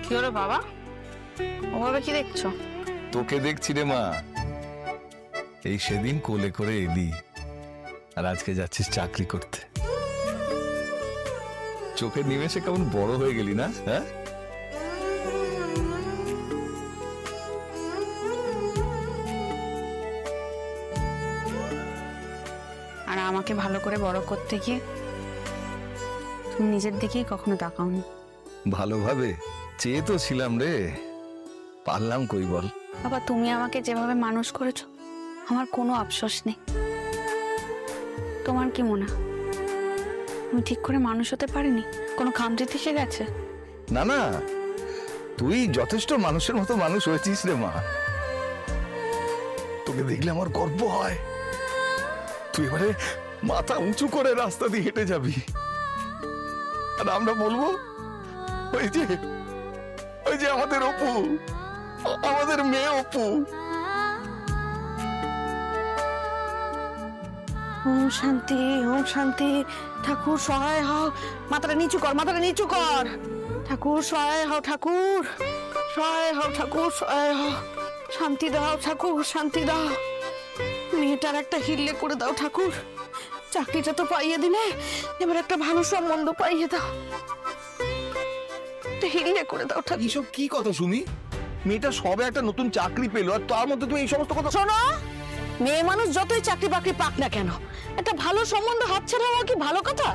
কি হলো বাবা, ওভাবে কি দেখছো? তোকে দেখছি রে মা। এই সেদিন কোলে করে এলি আর আজকে যাচ্ছিস চাকরি করতে। চোখের নিমেষে কেমন বড় হয়ে গেলি না? হ্যাঁ, আর আমাকে ভালো করে বড় করতে গিয়ে তুমি নিজের দিকেই কখনো তাকাওনি। ভালোভাবে চেয়ে তো ছিলাম রে, পারলাম কই বল? বাবা, তুমি আমাকে যেভাবে মানুষ করেছো আমার কোনো আফসোস নেই। তোমার কি মনে হয় আমি ঠিক করে মানুষ হতে পারিনি? কোনো খামতি এসে গেছে? না না, তুই যথেষ্ট মানুষের মতো মানুষ হয়েছিস রে মা। তোকে দেখলে আমার গর্ব হয়। তুই এবারে মাথা উঁচু করে রাস্তা দিয়ে হেঁটে যাবি আর আমরা বলবো ওই যে আমাদের অপু, আমাদের মেয়ে অপু। ওম শান্তি, ওম শান্তি। ঠাকুর সহায় হও। মাথাটা নিচু কর, মাথাটা নিচু কর। ঠাকুর সহায় হও, ঠাকুর সহায় হও, ঠাকুর সহায় হও। শান্তি দাও ঠাকুর, শান্তি দাও। মেয়েটার একটা হিল্লে করে দাও ঠাকুর। চাকরিটা তো পাইয়ে দিলে, এবার একটা ভালো সম্বন্ধ পাইয়ে দাও। হিল্লে করে দাও ঠাকুর। এইসব কি কথা সুমি? মেয়েটা সবে একটা নতুন চাকরি পেলো আর তার মধ্যে তুমি এই সমস্ত কথা। শোনো, মেয়ে মানুষ যতই চাকরি বাকরি পাক না কেন, একটা ভালো সম্বন্ধ হাতছাড়া হওয়া কি ভালো কথা?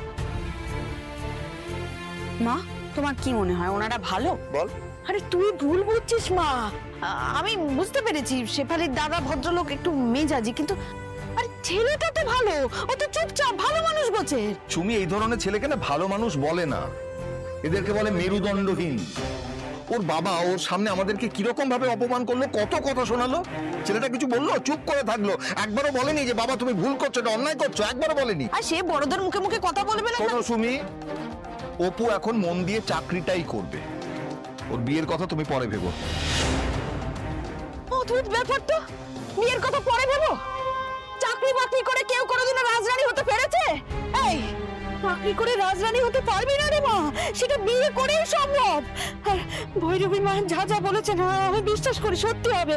মা, তোমার কি মনে হয় ওনারা ভালো? বল। আরে তুই ভুল বুঝছিস মা। আমি বুঝতে পেরেছি শেফালির দাদা ভদ্রলোক, একটু মেজাজি, কিন্তু আরে ছেলেটা তো ভালো, ও তো চুপচাপ ভালো মানুষ গোছের। সুমি, এই ধরনের ছেলেকে না ভালো মানুষ বলে না, এদেরকে বলে মেরুদণ্ডহীন। ওর বাবা ওর সামনে আমাদেরকে কিরকম ভাবে অপমান করলো, কত কথা শোনালো। ছেলেটা কিছু বললো? চুপ করে থাকলো। একবারও বলেনি যে বাবা তুমি ভুল করছো, এটা অন্যায় করছো, একবারও বলেনি। আর সে বড়দের মুখে মুখে কথা বলবে না। শোনো সুমি, অপু এখন মন দিয়ে চাকরিটাই করবে, ওর বিয়ের কথা তুমি পরে ভেবো। অদ্ভুত ব্যাপার তো, বিয়ের কথা পরে ভেবো? চাকরি বাকরি করে কেউ কোনোদিনও রাজরানী হতে পেরেছে? এই চাকরি করে রাজরানী হতে পারবি না রে মা, সেটা বিয়ে করেই সম্ভব। আর ভৈরবী মা যা যা বলেছেন আমি বিশ্বাস করি সত্যি হবে।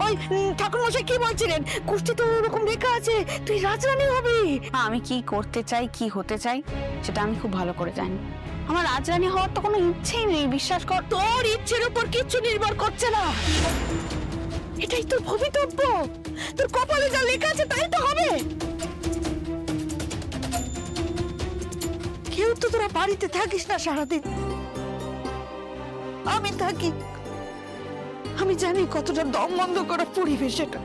ওই ঠাকুরমশাই কি বলছিলেন, কুষ্টি তো ওরকম লেখা আছে, তুই রাজরানী হবি। আমি কি করতে চাই, কি হতে চাই সেটা আমি খুব ভালো করে জানি। আমার রাজরানী হওয়ার তো কোনো ইচ্ছেই নেই, বিশ্বাস কর। তোর ইচ্ছের উপর কিচ্ছু নির্ভর করছে না, এটাই তোর ভবিতব্য। তোর কপালে যা লেখা আছে তাই তো হবে। কেউ তো তোরা বাড়িতে থাকিস না সারাদিন, আমি থাকি। আমি জানি কতটা দম বন্ধ করা পরিবেশ এটা।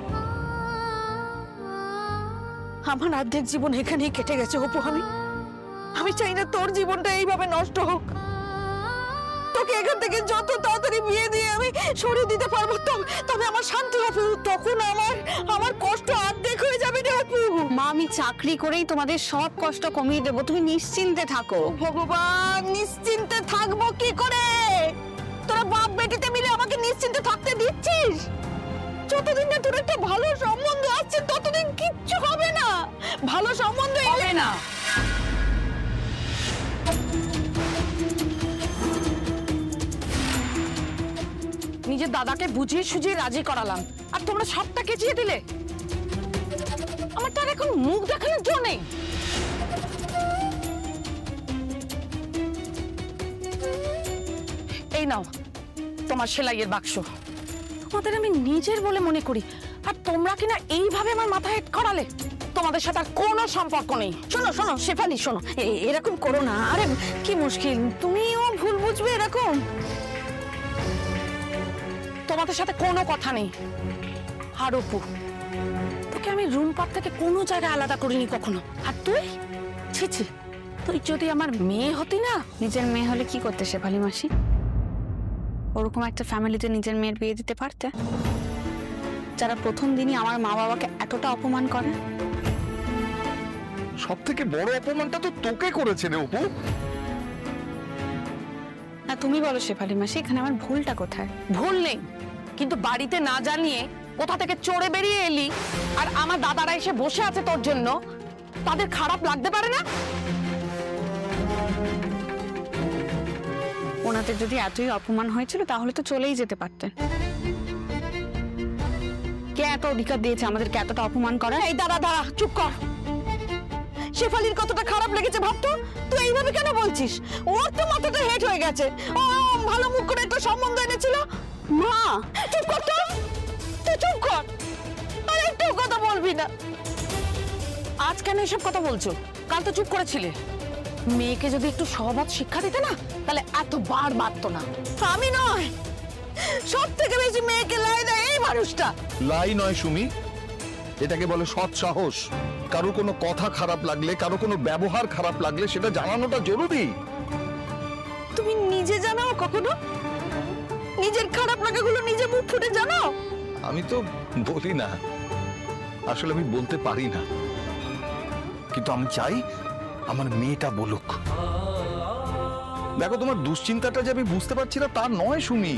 আমার অর্ধেক জীবন এখানেই কেটে গেছে অপু। আমি চাই না তোর জীবনটা এইভাবে নষ্ট হোক। তোকে এখান থেকে যত তাড়াতাড়ি বিয়ে দিয়ে আমি সরিয়ে দিতে পারবো তবে আমার শান্তি হবে। তখন আমার কষ্ট অর্ধেক হয়ে যাবে রে অপু। মা, আমি চাকরি করেই তোমাদের সব কষ্ট কমিয়ে দেবো, তুমি নিশ্চিন্তে থাকো। ভগবান, নিশ্চিন্তে থাকবো কি করে? তোরা বাপ বেটিতে মিলে আমাকে নিশ্চিন্তে থাকতে দিচ্ছিস? যতদিন না তোর একটা ভালো সম্বন্ধ আসছে ততদিন কিচ্ছু হবে না। ভালো সম্বন্ধ হবে না। নিজের দাদাকে বুঝিয়ে সুঝিয়ে রাজি করালাম আর তোমরা সবটা কেচিয়ে দিলে। আমার তার এখন মুখ দেখানোর জন্য নেই। এই নাও তোমার সেলাইয়ের বাক্স। তোমাদের আমি নিজের বলে মনে করি আর তোমরা কিনা এইভাবে আমার মাথা হেট করালে। তোমাদের সাথে আর কোনো সম্পর্ক নেই। শোনো শোনো শেফালি, শোনো, এরকম করো না। আরে কি মুশকিল, তুমিও ভুল বুঝবে এরকম। তোমাদের সাথে কোনো কথা নেই। আর অপু, তোকে আমি রুমপার থেকে কোনো জায়গায় আলাদা করিনি কখনো। আর তুই, ছি ছি, তুই যদি আমার মেয়ে হতি না। নিজের মেয়ে হলে কি করতে শেফালি মাসি? ওরকম একটা ফ্যামিলিতে নিজের মেয়ের বিয়ে দিতে পারতে, যারা প্রথম দিনই আমার মা বাবাকে এতটা অপমান করে। সব থেকে বড় অপমানটা তো তোকে করেছে রে অপু। না, তুমি বলো শেফালি মাসি, এখানে আমার ভুলটা কোথায়? ভুল নেই, কিন্তু বাড়িতে না জানিয়ে কোথা থেকে চড়ে বেরিয়ে এলি আর আমার দাদারা এসে বসে আছে তোর জন্য, তাদের খারাপ লাগতে পারে না? ওনাদের যদি এতই অপমান হয়েছিল তাহলে তো চলেই যেতে পারতেন। কে এত অধিকার দিয়েছে আমাদেরকে এতটা অপমান করা? এই দাঁড়া দাঁড়া, চুপ কর। শেফালির কতটা খারাপ লেগেছে ভাবতো, তুই এইভাবে কেন বলছিস? ওর তো মাথাটা হেট হয়ে গেছে। ও ভালো মুখ করে একটা সম্বন্ধ এনেছিল। মা চুপ কর তো, তুই চুপ কর, আর একটু কথা বলবি না। আজ কেন এসব কথা বলছো? কাল তো চুপ করেছিলে। মেয়েকে যদি একটু সহবত শিক্ষা দিতে না, তাহলে এতবার বাড়তো না। আমি নয়, সব থেকে বেশি মেয়েকে লাই দেয় এই মানুষটা। লাই নয় সুমি, এটাকে বলে সৎ সাহস। কারো কোনো কথা খারাপ লাগলে, কারো কোনো ব্যবহার খারাপ লাগলে সেটা জানানোটা জরুরি। তুমি নিজে জানাও কখনো? নিজের খারাপ লাগাগুলো নিজে মুখ ফুটে জানাও? আমি তো বলি না, আসলে আমি বলতে পারি না, কিন্তু আমি চাই আমার মেয়েটা বলুক। দেখো, তোমার দুশ্চিন্তাটা যে আমি বুঝতে পারছি না তা নয় সুমি।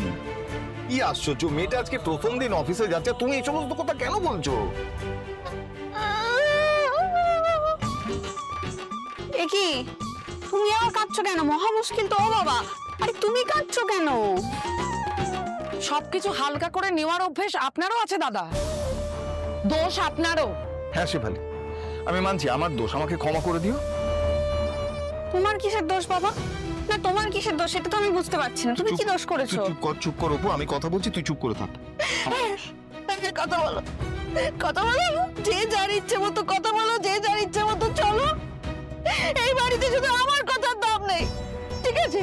কি আশ্চর্য, মেয়েটা আজকে প্রথম দিন অফিসে যাচ্ছে, তুমি এই সমস্ত কথা কেন বলছো? এ কি, তুমি আবার কাঁদছো কেন? মহা মুশকিল তো। ও বাবা, আরে তুমি কাঁদছো কেন? সবকিছু হালকা করে নেওয়ার অভ্যেস আপনারও আছে দাদা, দোষ আপনারও। হ্যাঁ শেফালি, আমি মানছি আমার দোষ, আমাকে ক্ষমা করে দিও। তোমার কিসের দোষ বাবা? না তোমার কিসের দোষ সেটা তো আমি বুঝতে পারছি না। তুমি কি দোষ করেছো? চুপ কর অপু, আমি কথা বলছি, তুই চুপ করে থাক। কথা বলো, কথা বলো, যে যার ইচ্ছে মতো কথা বলো, যে যার ইচ্ছে মতো চলো। এই বাড়িতে শুধু আমার কথার দাম নেই, ঠিক আছে?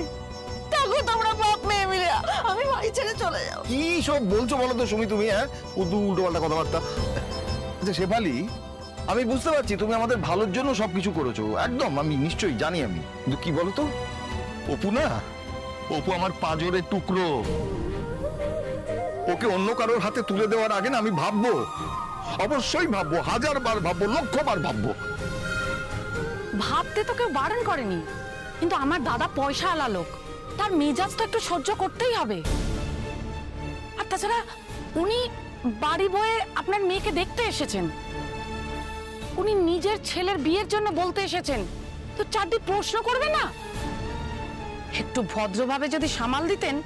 থাকো তোমরা বাপ মেয়ে মিলে, আমি বাড়ি ছেড়ে চলে যাও। কি সব বলছো বলো তো সুমি তুমি? হ্যাঁ, উল্টো পাল্টা কথাবার্তা। আচ্ছা শেফালি, আমি বুঝতে পারছি তুমি আমাদের ভালোর জন্য সবকিছু করেছো, একদম আমি নিশ্চয়ই জানি আমি, কিন্তু কি বলতো, অপু না, অপু আমার পাঁজরের টুকরো। ওকে অন্য কারোর হাতে তুলে দেওয়ার আগে না আমি ভাববো, অবশ্যই ভাববো, 1000 বার ভাববো, 1,000,000 বার ভাববো। ভাবতে তো কেউ বারণ করেনি, কিন্তু আমার দাদা পয়সা আলা লোক, তার মেজাজ তো একটু সহ্য করতেই হবে। আর তাছাড়া উনি বাড়ি বয়ে আপনার মেয়েকে দেখতে এসেছেন, উনি নিজের ছেলের বিয়ের জন্য বলতে এসেছেন, তো চারদিক প্রশ্ন করবে না? একটু ভদ্রভাবে যদি সামাল দিতেন,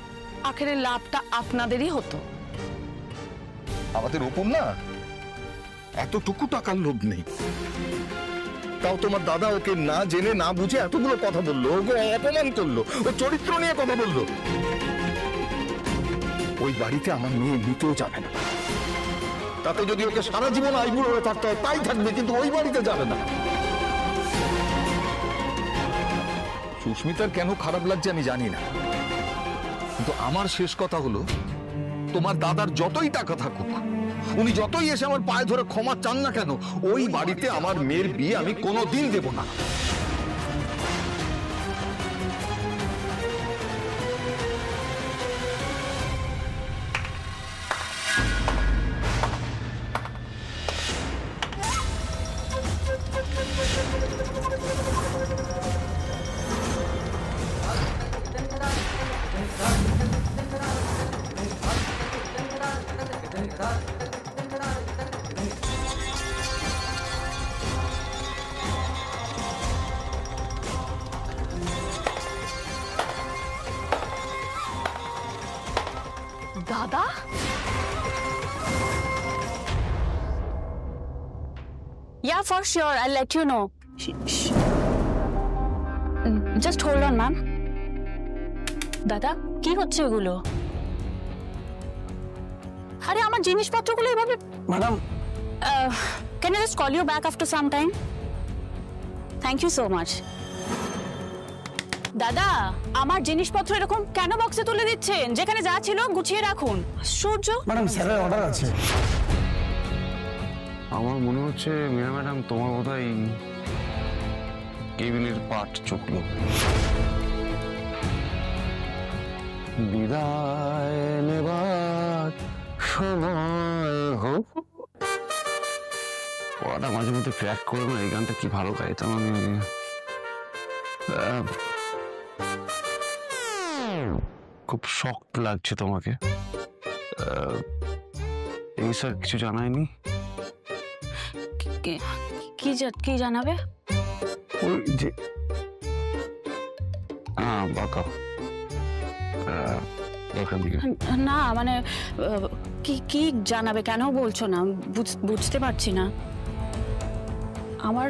আখেরে লাভটা আপনাদেরই হতো। আমাদের অপুর না এতটুকু টাকার লোভ নেই, তাও তোমার দাদা ওকে না জেনে না বুঝে এতগুলো কথা বললো, ওকে অপমান করলো, ও চরিত্র নিয়ে কথা বললো। ওই বাড়িতে আমার মেয়ে নিতেও যাবে না, তাতে যদি ওকে সারা জীবন আইবুড়ো হয়ে থাকতে হয় তাই থাকবে, কিন্তু ওই বাড়িতে যাবে না। সুস্মিতার কেন খারাপ লাগছে আমি জানি না, কিন্তু আমার শেষ কথা হলো, তোমার দাদার যতই টাকা থাকুক, উনি যতই এসে আমার পায়ে ধরে ক্ষমা চান না কেন, ওই বাড়িতে আমার মেয়ের বিয়ে আমি কোনোদিন দেব না। দাদা, Yeah, for sure. I'll let you know. Just hold on, ma'am. দাদা, কি হচ্ছে এগুলো? আরে আমার জিনিসপত্রগুলো এভাবে। Madam, can I just call you back after some time? Thank you so much. দাদা, আমার জিনিসপত্র এরকম কেন বক্সে তুলে দিচ্ছেন? যেখানে যা ছিল গুছিয়ে রাখুন। আশ্চর্য। ম্যাডাম স্যারের অর্ডার আছে। আমার মনে হচ্ছে মিনা ম্যাডাম তোমার বোধহয় কেবিনের পাট চুকলো। বিদায় নেবার সময় হোক। পড়াটা মাঝে মধ্যে ক্র্যাক করে না, এই গানটা কি ভালো গাইতাম আমি। খুব শক্ত লাগছে তোমাকে। এই স্যার কিছু জানায়নি? কি জানাবে? ওই যে বাঁকা এখান থেকে না মানে কি কি জানাবে, কেন বলছো না? বুঝতে পারছি না। আমার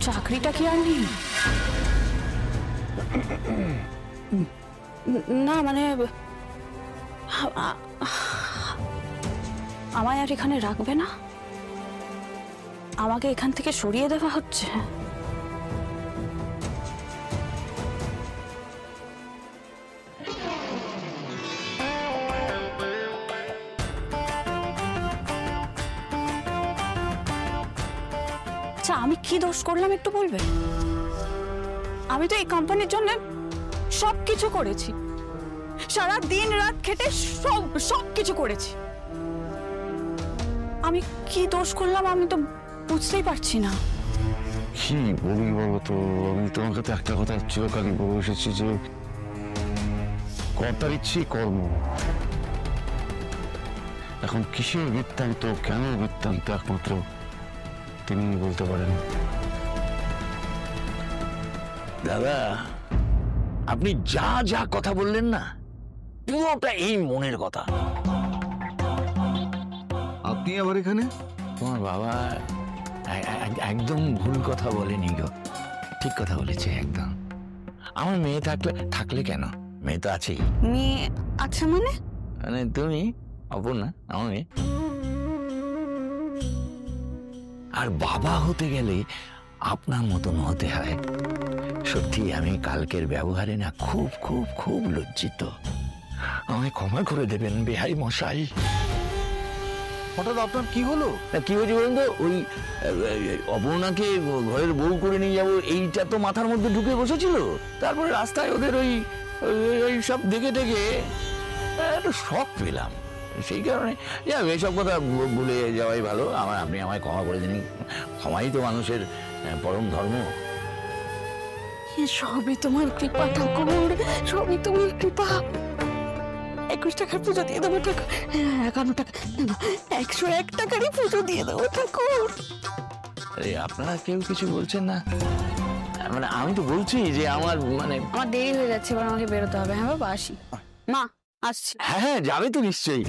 চাকরিটা কি আর নেই? না মানে আমায় আর এখানে রাখবে না? আমাকে এখান থেকে সরিয়ে দেওয়া হচ্ছে? আচ্ছা আমি কি দোষ করলাম একটু বলবে? আমি তো এই কোম্পানির জন্য সবকিছু করেছি, সারা দিন রাত খেটে সবকিছু করেছি। আমি কি দোষ করলাম আমি তো বুঝতেই পারছি না। কি বলি বলো তো, আমি তোমার কাছে একটা কথা চিরকালই বলে এসেছি যে কর্তার ইচ্ছে কর্ম। এখন কিসের বৃত্তান্ত, কেন বৃত্তান্ত একমাত্র তিনি বলতে পারেন। দাদা, আপনি যা যা কথা বললেন না, পুরোটা এই মনের কথা। আপনি আবার এখানে? তোমার বাবা একদম ভুল কথা বলেনি গো, ঠিক কথা বলেছে একদম। আমার মেয়ে থাকলে কেন, মেয়ে তো আছেই। মেয়ে আচ্ছা মানে? মানে তুমি অপর্ণা আমার মেয়ে। আর বাবা হতে গেলে আপনার মতন হতে হয়। সত্যি আমি কালকের ব্যবহারে না খুব খুব খুব লজ্জিত। আমায় ক্ষমা করে দেবেন বেহাই মশাই। হঠাৎ আপনার কি হলো? কি হয়েছে বলুন তো, ওই অপর্ণাকে ঘরের বউ করে নিয়ে যাবো এইটা তো মাথার মধ্যে ঢুকে বসেছিল। তারপরে রাস্তায় ওদের ওই সব দেখে একটু শখ পেলাম, সেই কারণে এইসব কথা ভুলে যাওয়াই ভালো। আপনি আমায় ক্ষমা করে দিন। ক্ষমাই তো মানুষের পরম ধর্ম। সবই তোমার কৃপা ঠাকুর, সবই তোমার কৃপা। 21 টাকার পুজো দিয়ে দেবো ঠাকুর, 51 টাকা, 101 টাকারই পুজো দিয়ে দেবো ঠাকুর। আরে আপনারা কেউ কিছু বলছেন না? মানে আমি তো বলছি যে আমার আমার দেরি হয়ে যাচ্ছে, এবার আমাকে বেরোতে হবে। হ্যাঁ বাবা আসি। মা আসছি। হ্যাঁ যাবে তো নিশ্চয়ই।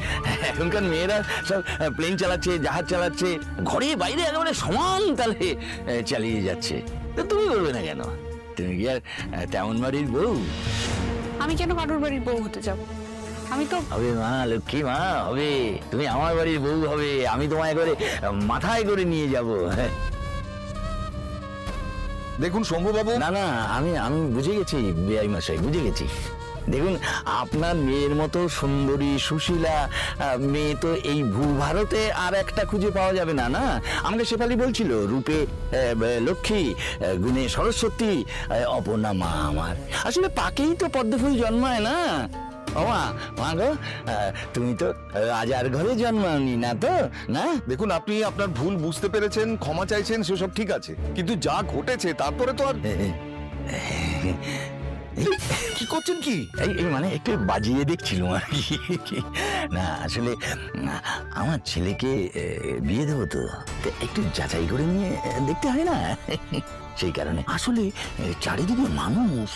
এখনকার মেয়েরা সব প্লেন চালাচ্ছে, জাহাজ চালাচ্ছে, ঘরে বাইরে একেবারে সমান তালে চালিয়ে যাচ্ছে। তো তুমি করবে না কেন? তুমি কি আর তেমন বাড়ির বউ? আমি কেন কারোর বাড়ির বউ হতে যাব? আমি তো হবে মা, লক্ষ্মী মা হবে। তুমি আমার বাড়ির বউ হবে, আমি তোমায় করে মাথায় করে নিয়ে যাব। দেখুন শম্ভুবাবু, না না, আমি বুঝে গেছি বেআই মশাই, বুঝে গেছি। দেখুন, আপনার মেয়ের মতো সুন্দরী সুশীলা মেয়ে তো এই ভূভারতে আর একটা খুঁজে পাওয়া যাবে না। না, আমাকে শেফালি বলছিল রূপে লক্ষ্মী, গুণে সরস্বতী, অপর্ণা মা আমার। আসলে পাকেই তো পদ্মফুল জন্মায় না। মা গো, তুমি তো রাজার ঘরে জন্মাওনি না তো? না, দেখুন আপনি আপনার ভুল বুঝতে পেরেছেন, ক্ষমা চাইছেন, সেসব ঠিক আছে, কিন্তু যা ঘটেছে তারপরে তো আর কি করছেন কি? এই মানে একটু বাজিয়ে দেখছিলাম আর কি। না আসলে আমার ছেলেকে বিয়ে দেবো তো, একটু যাচাই করে নিয়ে দেখতে হয় না, সেই কারণে। আসলে চারিদিকে মানুষ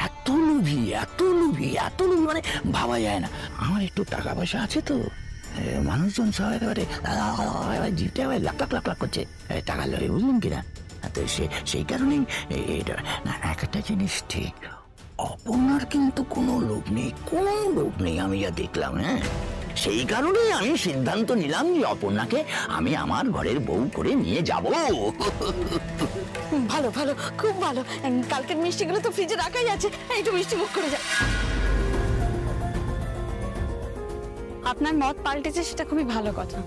এত লোভী, এত লোভী, এত লোভী, মানে ভাবা যায় না। আমার একটু টাকা পয়সা আছে তো, মানুষজন সব একেবারে জিপটা লাখ লাখ লাখ লাখ করছে টাকার লড়ে, বুঝলেন কিনা? তো সেই কারণেই একটা জিনিস ঠিক, অপর্ণার কিন্তু কোনো লোভ নেই, কোনো লোভ নেই আমি যা দেখলাম। হ্যাঁ, সেই কারণে আমি সিদ্ধান্ত নিলাম যে অপর্ণাকে আমি আমার ঘরের বউ করে নিয়ে যাব। ভালো ভালো, খুব ভালো। কালকের মিষ্টিগুলো তো ফ্রিজে রাখাই আছে, একটু মিষ্টি মুখ করে যা। আপনার মত পাল্টেছে সেটা খুবই ভালো কথা,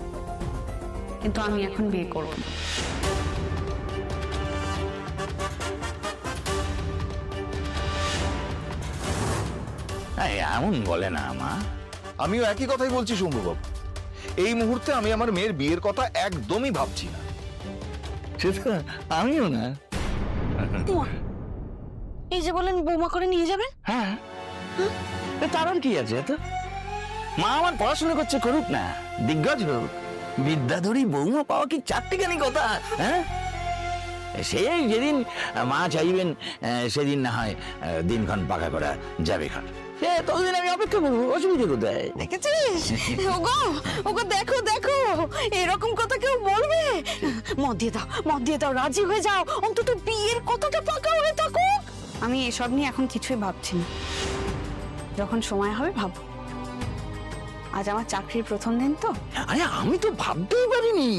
কিন্তু আমি এখন বিয়ে করব না। এমন বলে না মা। আমিও একই কথাই বলছি শম্ভুবাবু। এই মুহূর্তে আমি আমার মেয়ের বিয়ের কথা একদমই ভাবছি না। সেটা আমিও না। এই যে বলেন বৌমা করে নিয়ে যাবেন। হ্যাঁ, তার আর কি আছে? তো মা আমার পড়াশোনা করছে, করুক না, দিগ্গজ হোক। বিদ্যাধরী বৌমা পাওয়া কি চারটিখানি কথা? হ্যাঁ, সেই যেদিন মা চাইবেন সেদিন না হয় দিনক্ষণ পাকা করা যাবে খান, সে ততদিন আমি অপেক্ষা করবো, অসুবিধা কোথায়? দেখেছিস ওগো, ওগো দেখো দেখো, এরকম কথা কেউ বলবে? মত দিয়ে দাও, রাজি হয়ে যাও, অন্তত বিয়ের কথাটা পাকা হয়ে থাকুক। আমি এসব নিয়ে এখন কিছুই ভাবছি না, যখন সময় হবে ভাববো। আজ আমার চাকরির প্রথম দিন তো। আরে আমি তো ভাবতেই পারিনি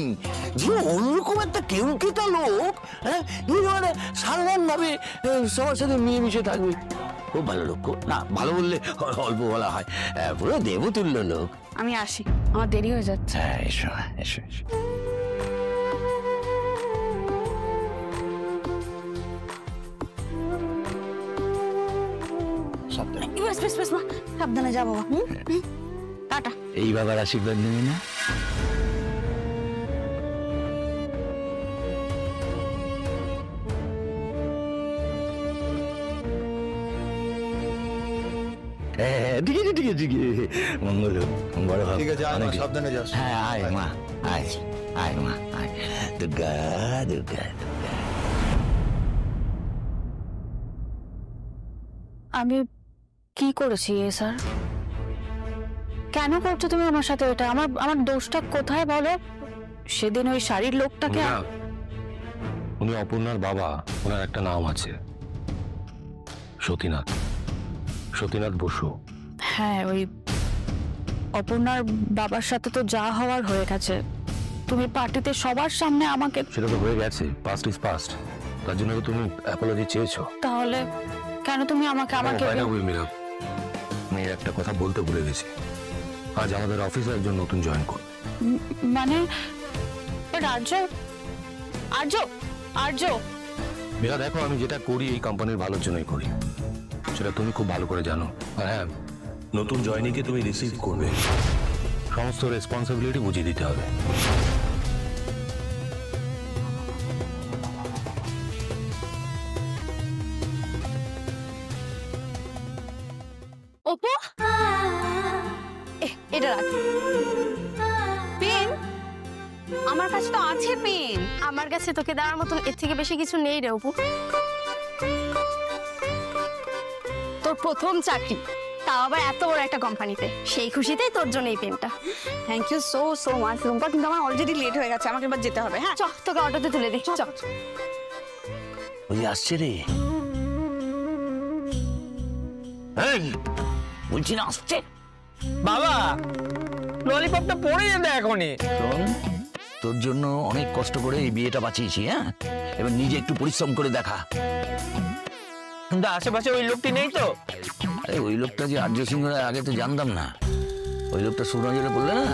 যে অন্যরকম একটা কেউকেটা লোক, হ্যাঁ, মানে সাধারণ ভাবে সবার সাথে মিলেমিশে থাকবে। খুব ভালো লোক, না ভালো বললে অল্প বলা হয়, পুরো দেবতুল্য লোক। আমি আসি, আমার দেরি হয়ে যাচ্ছে। হ্যাঁ, এসো এসো এসো। বেশ মা, সাবধানে যাবো। টাটা। এই বাবার আশীর্বাদ নেবে না? ঠিক আছে ঠিক আছে ঠিক আছে, মঙ্গল বড় হবে। ঠিক আছে, সাবধানে যাস। হ্যাঁ, আয় মা, আয় আয় মা, আয়। দুর্গা দুর্গা দুর্গা। আমি কি করেছি স্যার? কেন করছো তুমি আমার সাথে এটা? আমার দোষটা কোথায় বলো? সেদিন ওই শাড়ির লোকটাকে। উনি অপর্ণার বাবা, ওনার একটা নাম আছে, সতীনাথ, সতীনাথ বসু। হ্যাঁ, ওই অপর্ণার বাবার সাথে তো যা হওয়ার হয়ে গেছে। তুমি পার্টিতে সবার সামনে আমাকে। সেটা তো হয়ে গেছে, পাস্ট ইজ পাস্ট, তার জন্য তো তুমি অ্যাপোলজি চেয়েছো। তাহলে কেন তুমি আমাকে আমি একটা কথা বলতে ভুলে গেছি, আজ আমাদের অফিসে একজন নতুন জয়েন করবে। মানে আর্য? আর্য? আর্য? মেয়েরা দেখো, আমি যেটা করি এই কোম্পানির ভালোর জন্যই করি, সেটা তুমি খুব ভালো করে জানো। আর হ্যাঁ, নতুন জয়েনিংকে তুমি রিসিভ করবে, সমস্ত রেসপন্সিবিলিটি বুঝিয়ে দিতে হবে। ওপো, এটা রাখ। পেন আমার কাছে তো আছে, পেন আমার কাছে তোকে দেওয়ার মতন এর থেকে বেশি কিছু নেই রে অপু। তোর প্রথম চাকরি, তাও আবার এত বড় একটা কোম্পানিতে, সেই খুশিতেই তোর জন্য এই পেনটা। Thank you so much Rumpa, কিন্তু আমার অলরেডি লেট হয়ে গেছে, আমাকে এবার যেতে হবে। হ্যাঁ চ, তোকে অটোতে তুলে দে। চ। ওই আসছে রে, বলছি না আসছে। বাবা, ললিপপটা পড়ে যেতে এখনই। শোন, তোর জন্য অনেক কষ্ট করে এই বিয়েটা বাঁচিয়েছি, হ্যাঁ, এবার নিজে একটু পরিশ্রম করে দেখা। কিন্তু আশেপাশে ওই লোকটি নেই তো? আরে ওই লোকটা যে আর্য সিংহ, আগে তো জানতাম না। ওই লোকটা সুরঞ্জনে বললে না,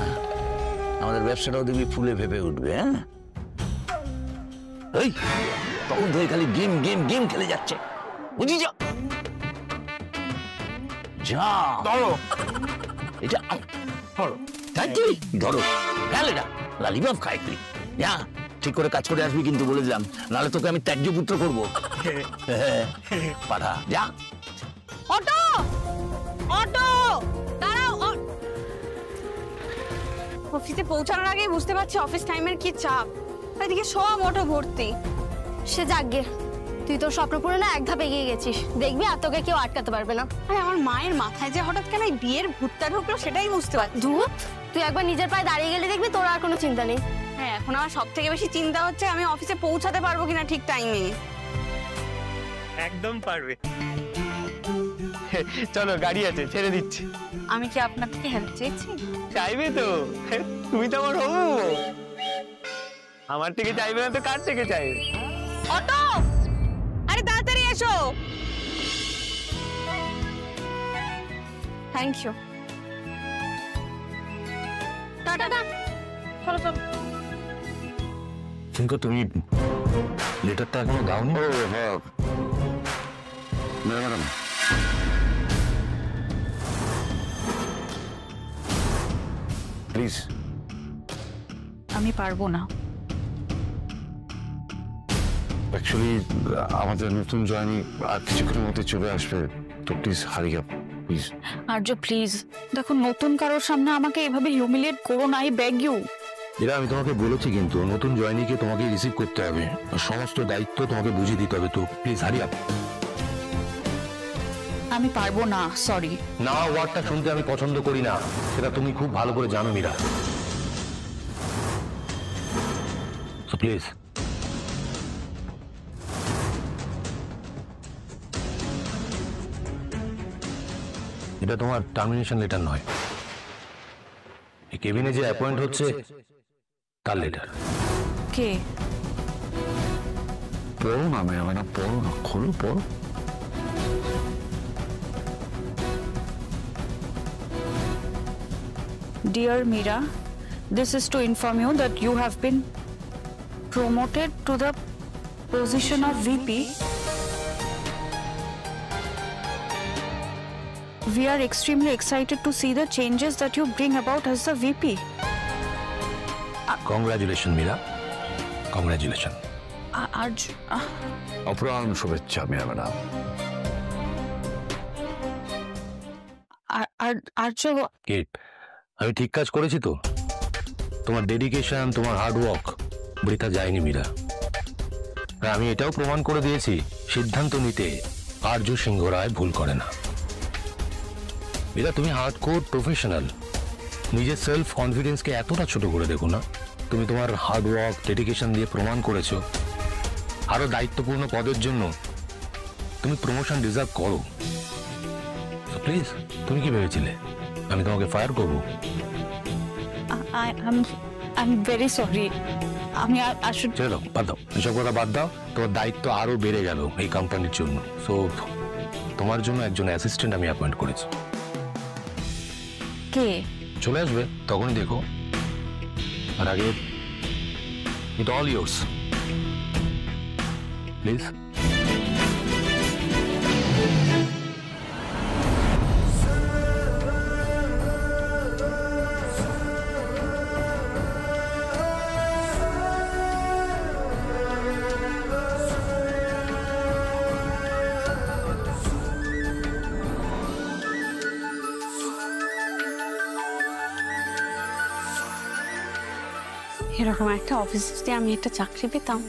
আমাদের ব্যবসাটাও দেখবি ফুলে ফেপে উঠবে। হ্যাঁ, এই তখন ধরে খালি গেম গেম গেম খেলে যাচ্ছে, বুঝি? যা ধরো, এটা ধরো, ধরো, গেল এটা লালিবাব খাই তুই। যা, ঠিক করে কাজ করে আসবি কিন্তু, বলে দিলাম, নাহলে তোকে আমি ত্যায্য পুত্র করবো। পাঠা, যা। অটো, অটো, দাঁড়াও। অফিসে পৌঁছানোর আগেই বুঝতে পারছি অফিস টাইমের কি চাপ, এদিকে সব অটো ভর্তি। সে যাকগে, তুই তোর স্বপ্ন পূরণে এক ধাপ এগিয়ে গেছিস, দেখবি আর তোকে কেউ আটকাতে পারবে না। আরে আমার মায়ের মাথায় যে হঠাৎ কেন এই বিয়ের ভূতটা ঢুকলো সেটাই বুঝতে পারছি। ধুত, তুই একবার নিজের পায়ে দাঁড়িয়ে গেলে দেখবি তোর আর কোনো চিন্তা নেই। হ্যাঁ, এখন আমার সব থেকে বেশি চিন্তা হচ্ছে আমি অফিসে পৌঁছাতে পারবো কিনা ঠিক টাইমে। একদম পারবে। চলো, গাড়ি আছে, ছেড়ে দিচ্ছি। আমি কি আপনার থেকে হেল্প চেয়েছি? চাইবে তো, তুমি তো আমার হবু। আমার থেকে চাইবে না তো কার থেকে চাইবে? অটো, আরে তাড়াতাড়ি এসো। Thank you. টাটা। চলো চলো। কিন্তু তুমি লেটারটা এখনো দাওনি? হ্যাঁ ম্যাডাম, প্লিজ। আমি পারবো না। অ্যাকচুয়ালি আমাদের নতুন জয়েনিং আর কিছুক্ষণের মধ্যে চলে আসবে, তো please hurry up please. Arya please দেখো, নতুন কারোর সামনে আমাকে এভাবে হিউমিলিয়েট করো না, আই বেগ ইউ। এরা আমি তোমাকে বলেছি কিন্তু নতুন জয়নিকে তোমাকে রিসিভ করতে হবে, সমস্ত দায়িত্ব তোমাকে বুঝিয়ে দিতে হবে, তো প্লিজ হারি আপ। আমি পারবো না, সরি। না ওয়ার্ডটা শুনতে আমি পছন্দ করি না, সেটা তুমি খুব ভালো করে জানো মীরা। So please. এটা তোমার টার্মিনেশন লেটার নয়, এই কেবিনে যে অ্যাপয়েন্ট হচ্ছে তার লেটার। কে? পড়ো না ম্যাডাম, পড়ো না, খোলো, পড়ো। Dear Meera, this is to inform you that you have been promoted to the position of VP. We are extremely excited to see the changes that you bring about as the VP. Congratulation Meera, congratulation. অপ্রাণ শুভেচ্ছা Meera madam. আর্য, কে, আমি ঠিক কাজ করেছি তো? তোমার dedication, তোমার hard work বৃথা যায়নি মীরা। আমি এটাও প্রমাণ করে দিয়েছি সিদ্ধান্ত নিতে আর্য সিংহ রায় ভুল করে না। মীরা, তুমি হার্ডকোর প্রফেশনাল, নিজের সেলফ কনফিডেন্সকে এতটা ছোট করে দেখো না। তুমি তোমার হার্ডওয়ার্ক, ডেডিকেশন দিয়ে প্রমাণ করেছো আরো দায়িত্বপূর্ণ পদের জন্য তুমি প্রমোশন ডিজার্ভ করো। প্লিজ, তুমি কি ভেবেছিলে আমি তোমাকে ফায়ার করবো? I'm very sorry. আমি আসলে চলো বাদ দাও, এসব কথা বাদ দাও। তোমার দায়িত্ব আরো বেড়ে গেল এই কোম্পানির জন্য। সো তোমার জন্য একজন অ্যাসিস্ট্যান্ট আমি অ্যাপয়েন্ট করেছি। কে? চলে আসবে, তখনই দেখো। আর আগে ইট অল ইয়োর্স প্লিজ। এরকম একটা অফিসে যদি আমি একটা চাকরি পেতাম,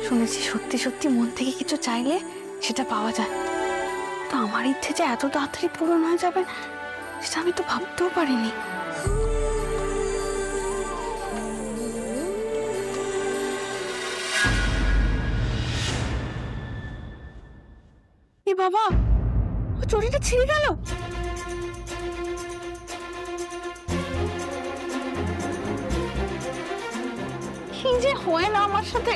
শুনেছি সত্যি সত্যি মন থেকে কিছু চাইলে সেটা পাওয়া যায়। তো আমার ইচ্ছে যে এত তাড়াতাড়ি পূরণ হয়ে যাবে সেটা আমি তো ভাবতেও পারিনি। এ বাবা, চুড়িটা ছিঁড়ে গেল। কি যে হয় না আমার সাথে,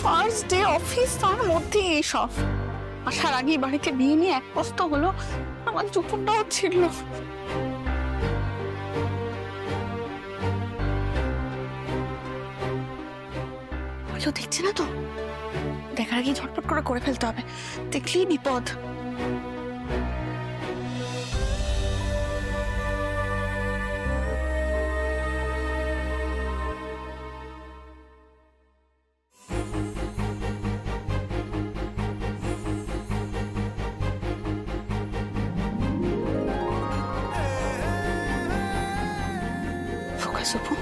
ফার্স্ট ডে অফিস, তার মধ্যে এইসব। আসার আগে বাড়িতে বিয়ে নিয়ে এক কষ্ট হলো, আমার চুপনটাও ছিল। দেখছে না তো, দেখার আগে ঝটপট করে ফেলতে হবে, দেখলেই বিপদ। ফোকাস অপু।